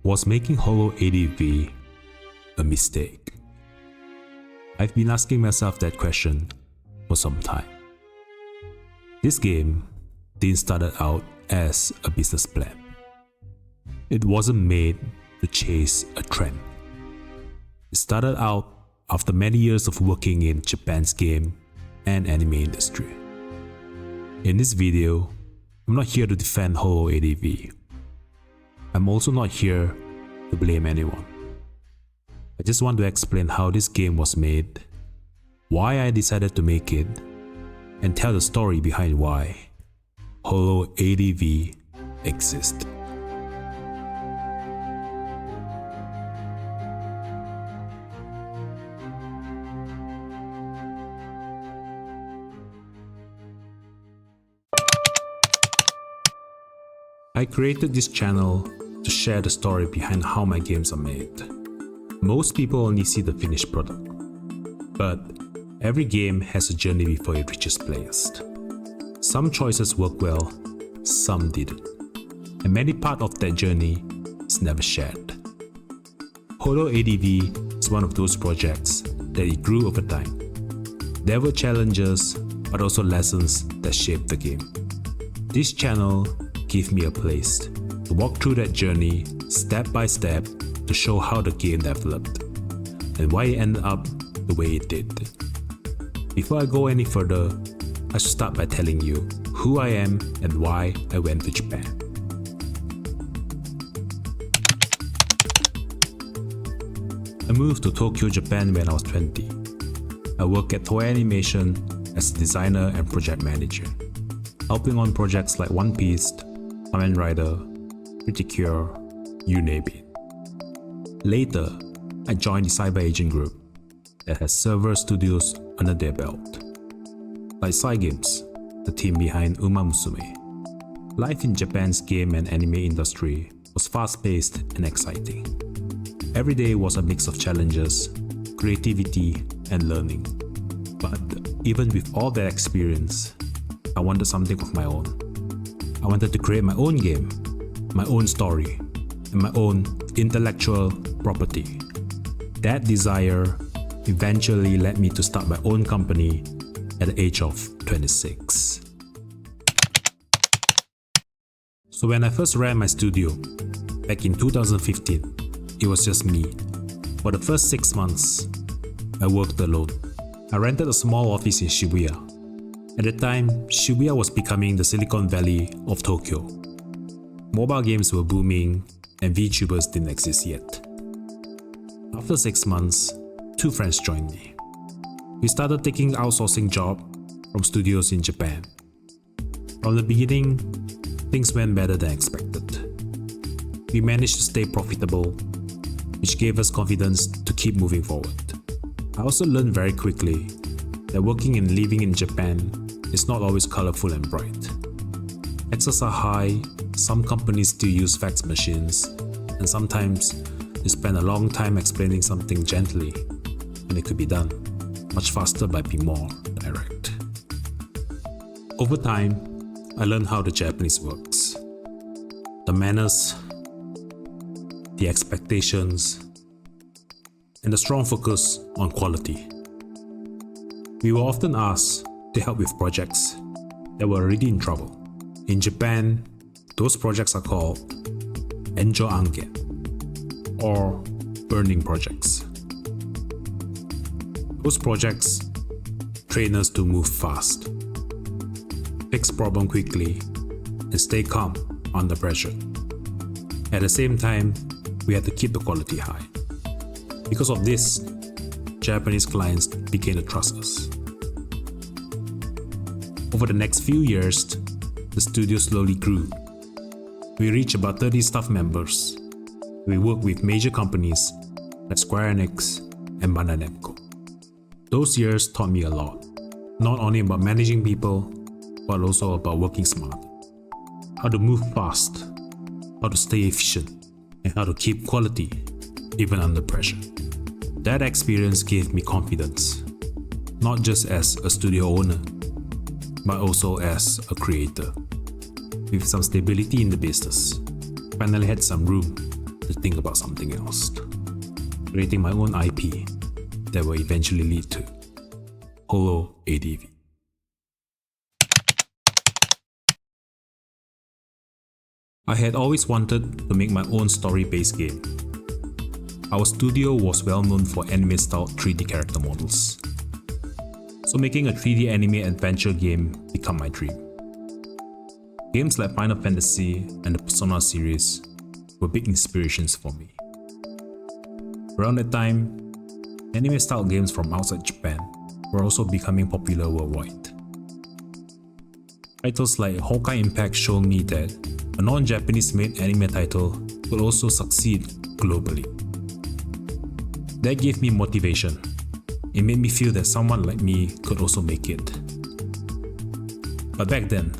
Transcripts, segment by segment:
Was making Holo ADV a mistake? I've been asking myself that question for some time. This game didn't start out as a business plan. It wasn't made to chase a trend. It started out after many years of working in Japan's game and anime industry. In this video, I'm not here to defend Holo ADV. I'm also not here to blame anyone. I just want to explain how this game was made, why I decided to make it, and tell the story behind why Holo ADV exists. I created this channel to share the story behind how my games are made. Most people only see the finished product, but every game has a journey before it reaches players. Some choices work well, some didn't, and many part of that journey is never shared. Holo ADV is one of those projects that it grew over time. There were challenges, but also lessons that shaped the game. This channel gave me a place to walk through that journey step by step to show how the game developed and why it ended up the way it did. Before I go any further, I should start by telling you who I am and why I went to Japan. I moved to Tokyo, Japan when I was 20. I worked at Toei Animation as a designer and project manager, helping on projects like One Piece, Kamen Rider, Pretty Cure, you name it. Later, I joined the cyber agent group that has several studios under their belt. Like Cygames, the team behind Uma Musume. Life in Japan's game and anime industry was fast-paced and exciting. Every day was a mix of challenges, creativity, and learning. But even with all that experience, I wanted something of my own. I wanted to create my own game, my own story, and my own intellectual property. That desire eventually led me to start my own company at the age of 26. So when I first ran my studio, back in 2015, it was just me. For the first 6 months, I worked alone. I rented a small office in Shibuya. At the time, Shibuya was becoming the Silicon Valley of Tokyo. Mobile games were booming and VTubers didn't exist yet. After 6 months, 2 friends joined me. We started taking outsourcing jobs from studios in Japan. From the beginning, things went better than expected. We managed to stay profitable, which gave us confidence to keep moving forward. I also learned very quickly that working and living in Japan is not always colorful and bright. Taxes are high, some companies still use fax machines, and sometimes they spend a long time explaining something gently when it could be done much faster by being more direct. Over time, I learned how the Japanese works. The manners, the expectations, and the strong focus on quality. We were often asked to help with projects that were already in trouble. In Japan, those projects are called Enjo Angen, or burning projects. Those projects train us to move fast, fix problem quickly, and stay calm under pressure. At the same time, we had to keep the quality high. Because of this, Japanese clients began to trust us. Over the next few years, the studio slowly grew. We reached about 30 staff members. We worked with major companies like Square Enix and Bandai Namco. Those years taught me a lot, not only about managing people, but also about working smart. How to move fast, how to stay efficient, and how to keep quality even under pressure. That experience gave me confidence, not just as a studio owner, but also as a creator. With some stability in the business, finally had some room to think about something else, creating my own IP that will eventually lead to Holo ADV. I had always wanted to make my own story-based game. Our studio was well known for anime-style 3D character models, so making a 3D anime adventure game became my dream. Games like Final Fantasy and the Persona series were big inspirations for me. Around that time, anime-style games from outside Japan were also becoming popular worldwide. Titles like Honkai Impact showed me that a non-Japanese made anime title could also succeed globally. That gave me motivation. It made me feel that someone like me could also make it. But back then,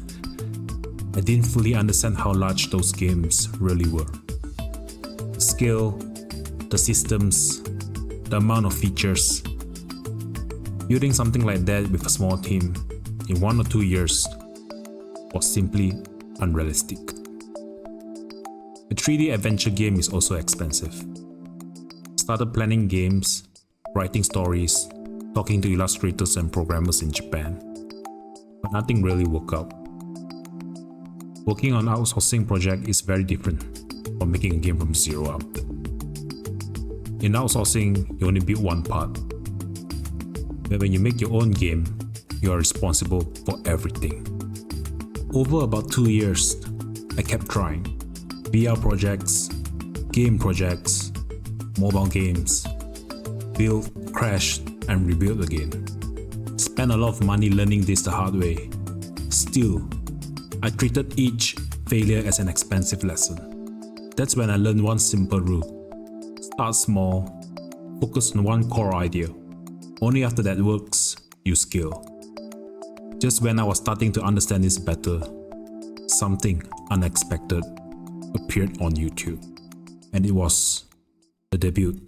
I didn't fully understand how large those games really were. The scale, the systems, the amount of features. Building something like that with a small team in 1 or 2 years was simply unrealistic. A 3D adventure game is also expensive. Started planning games, writing stories, talking to illustrators and programmers in Japan, but nothing really worked out. Working on an outsourcing project is very different from making a game from zero up. In outsourcing, you only build one part. But when you make your own game, you are responsible for everything. Over about 2 years, I kept trying. VR projects, game projects, mobile games, build, crash, and rebuild again. Spent a lot of money learning this the hard way. Still, I treated each failure as an expensive lesson. That's when I learned one simple rule. Start small, focus on one core idea. Only after that works, you scale. Just when I was starting to understand this better, something unexpected appeared on YouTube, and it was the debut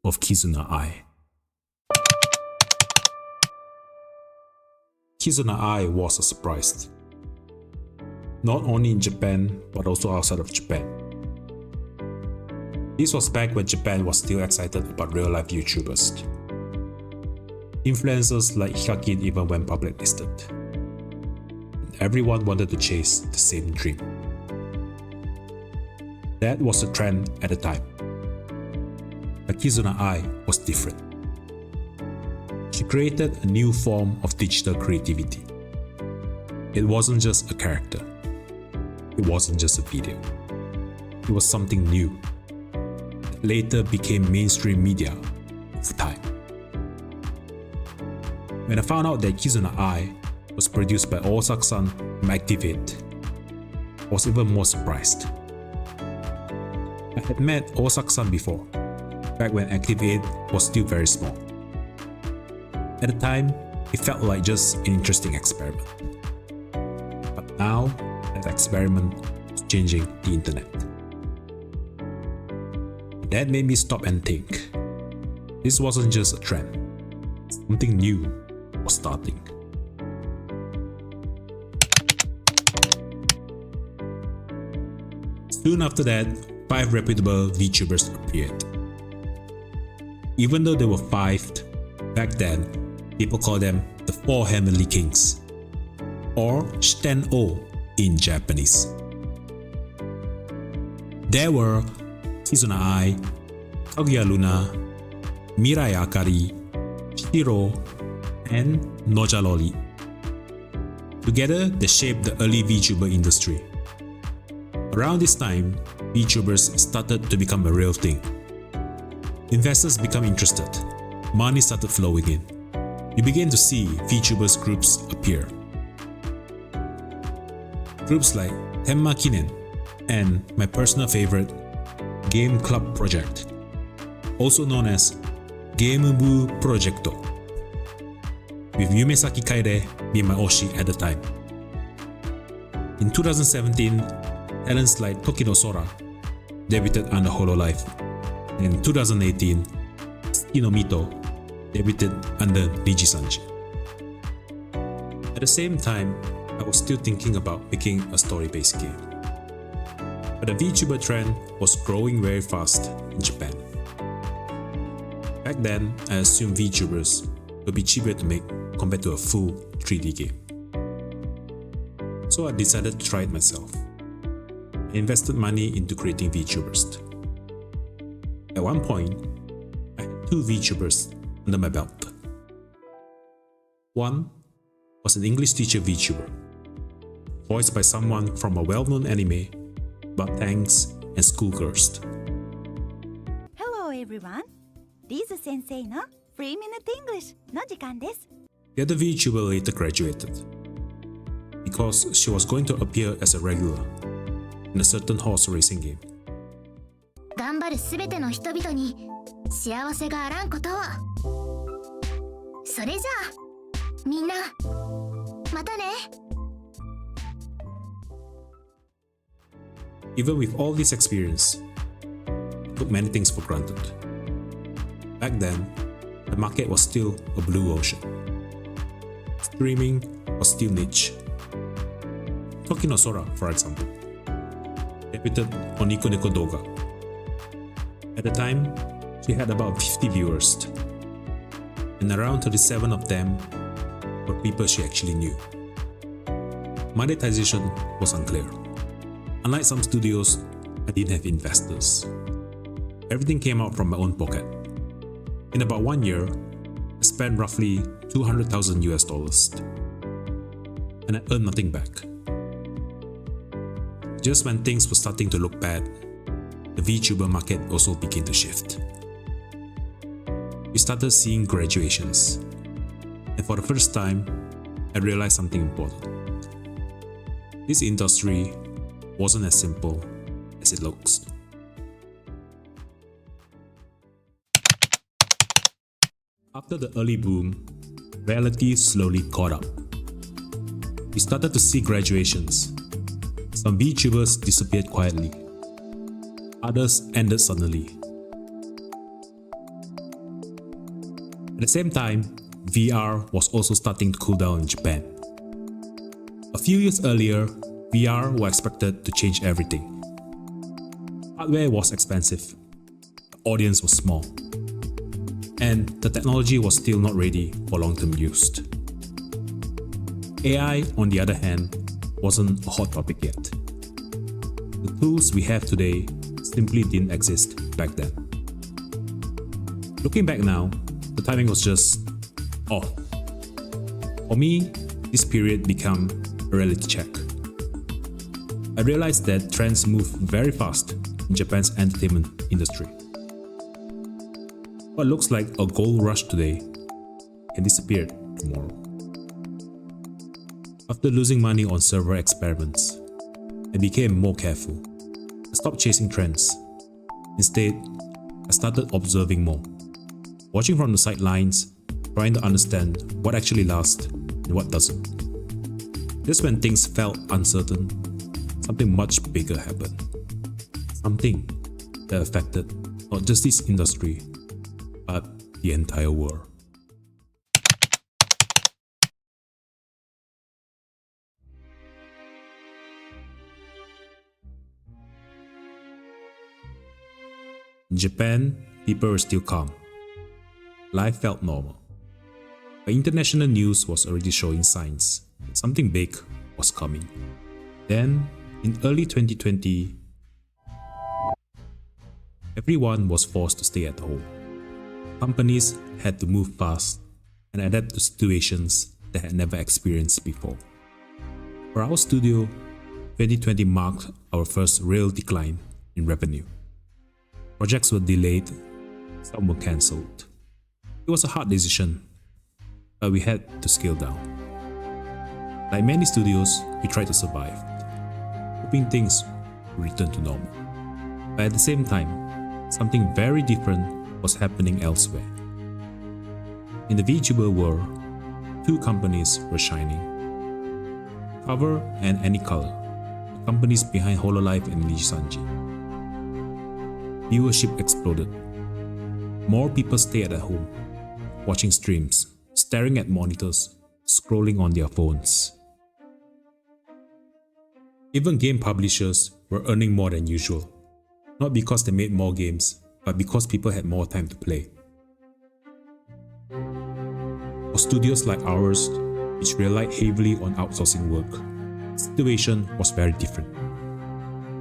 of Kizuna Ai. Kizuna Ai was a surprise, not only in Japan but also outside of Japan. This was back when Japan was still excited about real-life YouTubers. Influencers like Hikakin even went public listed. Everyone wanted to chase the same dream. That was the trend at the time. But Kizuna Ai was different. She created a new form of digital creativity. It wasn't just a character. It wasn't just a video. It was something new that later became mainstream media of time. When I found out that Kizuna Ai was produced by Osaka-san from Activate, I was even more surprised. I had met Osaka-san before, back when Activate was still very small. At the time, it felt like just an interesting experiment. But now, that experiment was changing the internet. That made me stop and think. This wasn't just a trend. Something new was starting. Soon after that, 5 reputable VTubers appeared. Even though there were 5, back then, people called them the 4 Heavenly Kings, or Shiten-O in Japanese. There were Kizuna Ai, Kaguya Luna, Mirai Akari, Shiro, and Nojaloli. Together, they shaped the early VTuber industry. Around this time, VTubers started to become a real thing. Investors became interested. Money started flowing in. You began to see VTubers groups appear. Groups like Tenma Kinen and my personal favorite, Game Club Project, also known as Game-Bu Projecto, with Yumesaki Kaede being my oshi at the time. In 2017, talents like Tokino Sora debuted under Hololive. In 2018, Tsuki no Mito debuted under Niji-Sanji. At the same time, I was still thinking about making a story-based game. But the VTuber trend was growing very fast in Japan. Back then, I assumed VTubers would be cheaper to make compared to a full 3D game. So I decided to try it myself. I invested money into creating VTubers. At one point, I had 2 VTubers under my belt. One was an English teacher VTuber, voiced by someone from a well-known anime about tanks and schoolgirls. Hello everyone. Liz 先生の Free Minute English の時間です。The other VTuber later graduated because she was going to appear as a regular in a certain horse racing game. 頑張るすべての人々に幸せがあらんことを。それじゃあみんなまたね。Even with all this experience, I took many things for granted. Back then, the market was still a blue ocean. Streaming was still niche. Tokinosora, for example, debuted on Nico Nico Doga. At the time, she had about 50 viewers, and around 37 of them were people she actually knew. Monetization was unclear. Unlike some studios, I didn't have investors. Everything came out from my own pocket. In about 1 year, I spent roughly $200,000, and I earned nothing back. Just when things were starting to look bad, the VTuber market also began to shift. We started seeing graduations, and for the first time, I realized something important. This industry wasn't as simple as it looks. After the early boom, reality slowly caught up. We started to see graduations. Some VTubers disappeared quietly. Others ended suddenly. At the same time, VR was also starting to cool down in Japan. A few years earlier, VR was expected to change everything. Hardware was expensive, the audience was small, and the technology was still not ready for long-term use. AI, on the other hand, wasn't a hot topic yet. The tools we have today simply didn't exist back then. Looking back now, the timing was just off. For me, this period became a reality check. I realized that trends move very fast in Japan's entertainment industry. What looks like a gold rush today can disappear tomorrow. After losing money on several experiments, I became more careful. I stopped chasing trends. Instead, I started observing more, watching from the sidelines, trying to understand what actually lasts and what doesn't. Just when things felt uncertain, something much bigger happened. Something that affected not just this industry, but the entire world. In Japan, people were still calm. Life felt normal. But international news was already showing signs that something big was coming. Then, in early 2020, everyone was forced to stay at home. Companies had to move fast and adapt to situations they had never experienced before. For our studio, 2020 marked our first real decline in revenue. Projects were delayed, some were cancelled. It was a hard decision, but we had to scale down. Like many studios, we tried to survive, hoping things would return to normal. But at the same time, something very different was happening elsewhere. In the VTuber world, 2 companies were shining. Cover and Anycolor, the companies behind Hololive and Nijisanji. Viewership exploded. More people stayed at home, watching streams, staring at monitors, scrolling on their phones. Even game publishers were earning more than usual, not because they made more games, but because people had more time to play. For studios like ours, which relied heavily on outsourcing work, the situation was very different.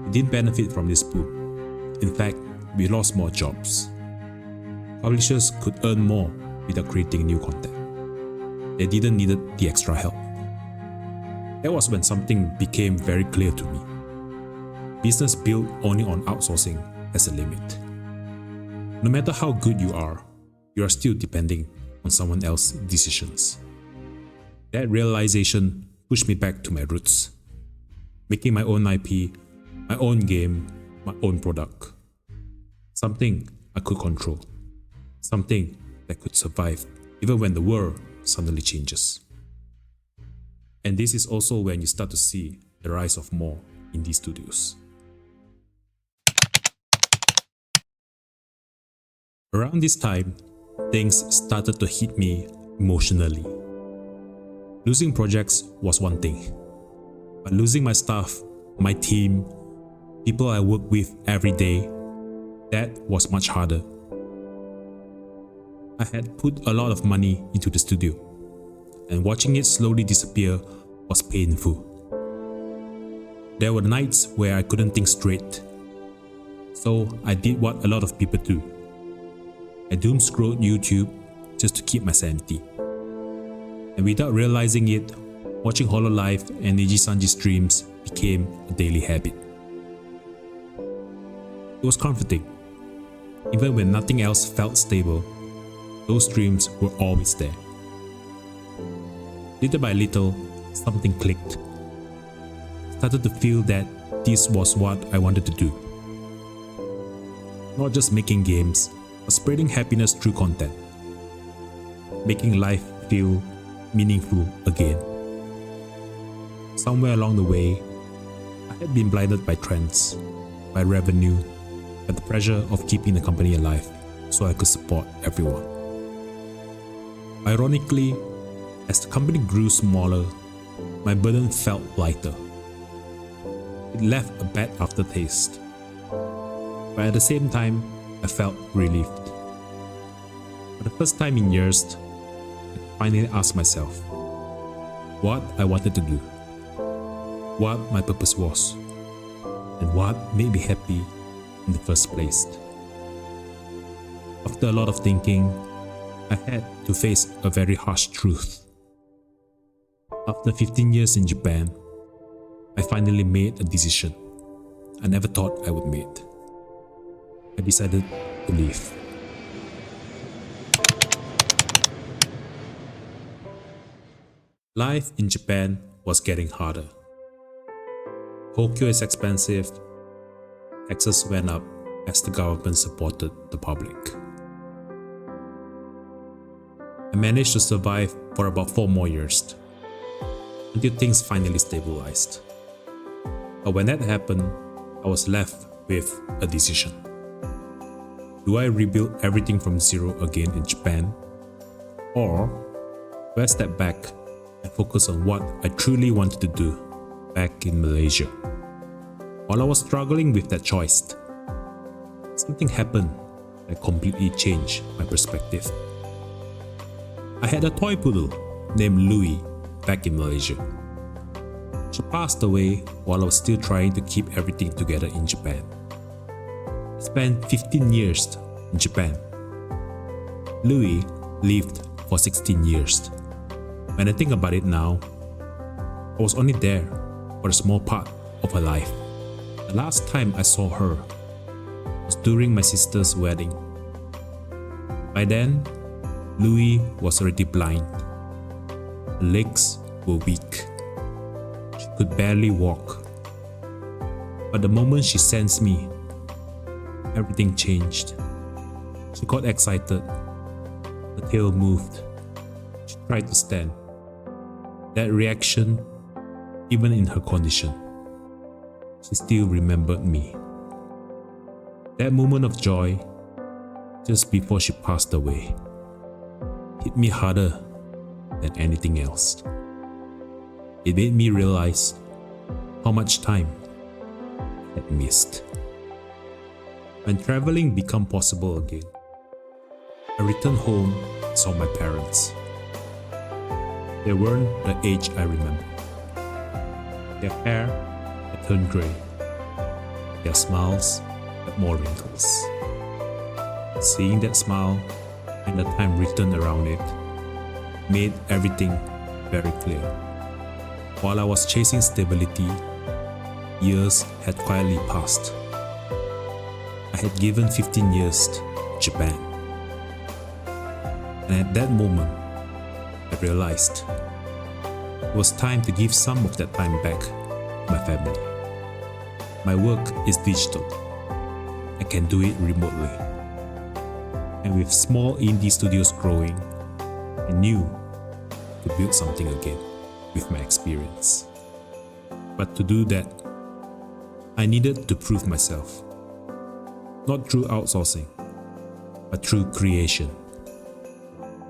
We didn't benefit from this boom. In fact, we lost more jobs. Publishers could earn more without creating new content. They didn't need the extra help. That was when something became very clear to me. Business built only on outsourcing has a limit. No matter how good you are still depending on someone else's decisions. That realization pushed me back to my roots, making my own IP, my own game, my own product. Something I could control. Something that could survive even when the world suddenly changes. And this is also when you start to see the rise of more indie studios. Around this time, things started to hit me emotionally. Losing projects was one thing, but losing my staff, my team, people I work with every day, that was much harder. I had put a lot of money into the studio, and watching it slowly disappear was painful. There were nights where I couldn't think straight, so I did what a lot of people do. I doom-scrolled YouTube just to keep my sanity. And without realizing it, watching Holo Live and Neji-sanji streams became a daily habit. It was comforting. Even when nothing else felt stable, those streams were always there. Little by little, something clicked. Started to feel that this was what I wanted to do. Not just making games, but spreading happiness through content. Making life feel meaningful again. Somewhere along the way, I had been blinded by trends, by revenue, by the pressure of keeping the company alive so I could support everyone. Ironically, as the company grew smaller, my burden felt lighter. It left a bad aftertaste. But at the same time, I felt relieved. For the first time in years, I finally asked myself what I wanted to do, what my purpose was, and what made me happy in the first place. After a lot of thinking, I had to face a very harsh truth. After 15 years in Japan, I finally made a decision I never thought I would make. I decided to leave. Life in Japan was getting harder. Tokyo is expensive. Taxes went up as the government supported the public. I managed to survive for about 4 more years, until things finally stabilized. But when that happened, I was left with a decision. Do I rebuild everything from zero again in Japan? Or do I step back and focus on what I truly wanted to do back in Malaysia? While I was struggling with that choice, something happened that completely changed my perspective. I had a toy poodle named Louie back in Malaysia. She passed away while I was still trying to keep everything together in Japan. I spent 15 years in Japan. Louie lived for 16 years. When I think about it now, I was only there for a small part of her life. The last time I saw her was during my sister's wedding. By then, Louie was already blind. Her legs were weak. She could barely walk. But the moment she sensed me, everything changed. She got excited. The tail moved. She tried to stand. That reaction, even in her condition, she still remembered me. That moment of joy, just before she passed away, hit me harder than anything else. It made me realize how much time I had missed. When traveling became possible again, I returned home and saw my parents. They weren't the age I remember. Their hair had turned grey. Their smiles had more wrinkles. Seeing that smile and the time written around it made everything very clear. While I was chasing stability, years had quietly passed. I had given 15 years to Japan. And at that moment, I realized it was time to give some of that time back to my family. My work is digital. I can do it remotely. And with small indie studios growing, I knew to build something again with my experience. But to do that, I needed to prove myself. Not through outsourcing, but through creation.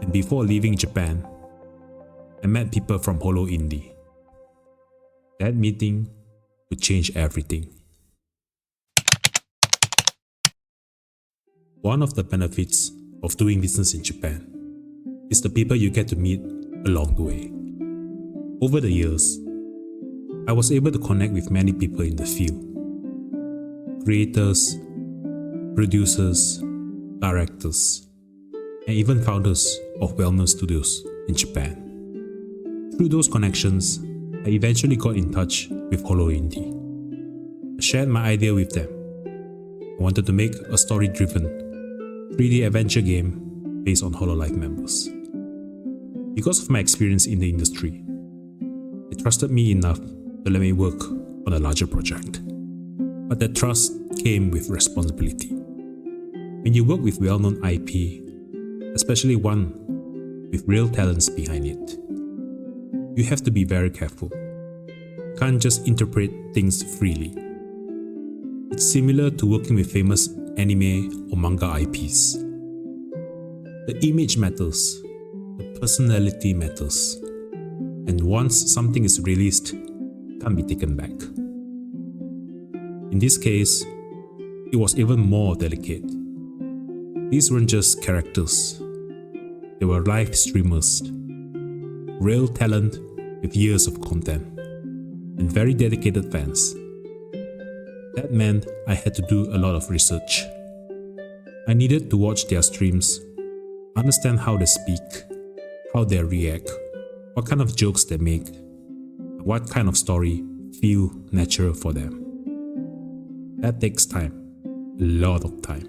And before leaving Japan, I met people from Holo Indie. That meeting would change everything. One of the benefits of doing business in Japan is the people you get to meet along the way. Over the years, I was able to connect with many people in the field. Creators, producers, directors, and even founders of well-known studios in Japan. Through those connections, I eventually got in touch with Holo Indie. I shared my idea with them. I wanted to make a story-driven 3D adventure game based on Hololive members. Because of my experience in the industry, they trusted me enough to let me work on a larger project. But that trust came with responsibility. When you work with well-known IP, especially one with real talents behind it, you have to be very careful. You can't just interpret things freely. It's similar to working with famous anime or manga IPs. The image matters, the personality matters, and once something is released, it can't be taken back. In this case, it was even more delicate. These weren't just characters, they were live streamers, real talent with years of content, and very dedicated fans. That meant I had to do a lot of research. I needed to watch their streams, understand how they speak, how they react, what kind of jokes they make, and what kind of story feel natural for them. That takes time, a lot of time.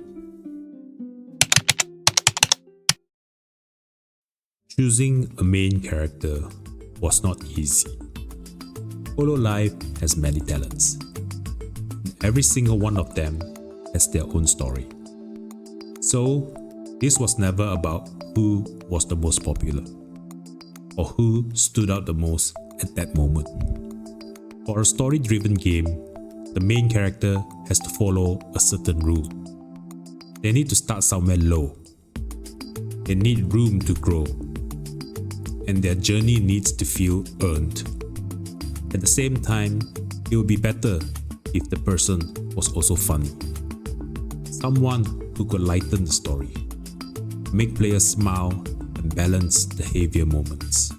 Choosing a main character was not easy. Hololive has many talents. Every single one of them has their own story. So, this was never about who was the most popular or who stood out the most at that moment. For a story-driven game, the main character has to follow a certain rule. They need to start somewhere low. They need room to grow. And their journey needs to feel earned. At the same time, it would be better if the person was also funny. Someone who could lighten the story, make players smile and balance the heavier moments.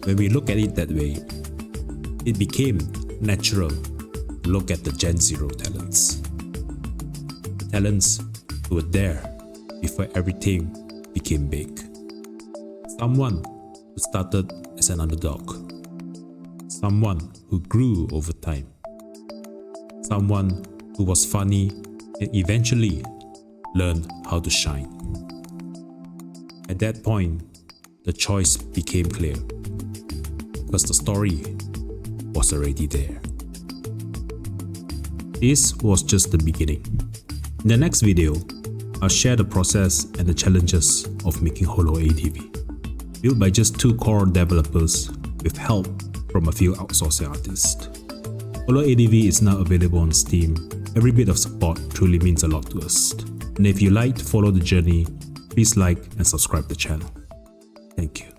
When we look at it that way, it became natural to look at the Gen Zero talents. The talents who were there before everything became big. Someone who started as an underdog. Someone who grew over time. Someone who was funny and eventually learned how to shine. At that point, the choice became clear because the story was already there. This was just the beginning. In the next video, I'll share the process and the challenges of making Holo ADV, built by just 2 core developers with help from a few outsourcing artists. Holo ADV is now available on Steam. Every bit of support truly means a lot to us. And if you like to follow the journey, please like and subscribe the channel. Thank you.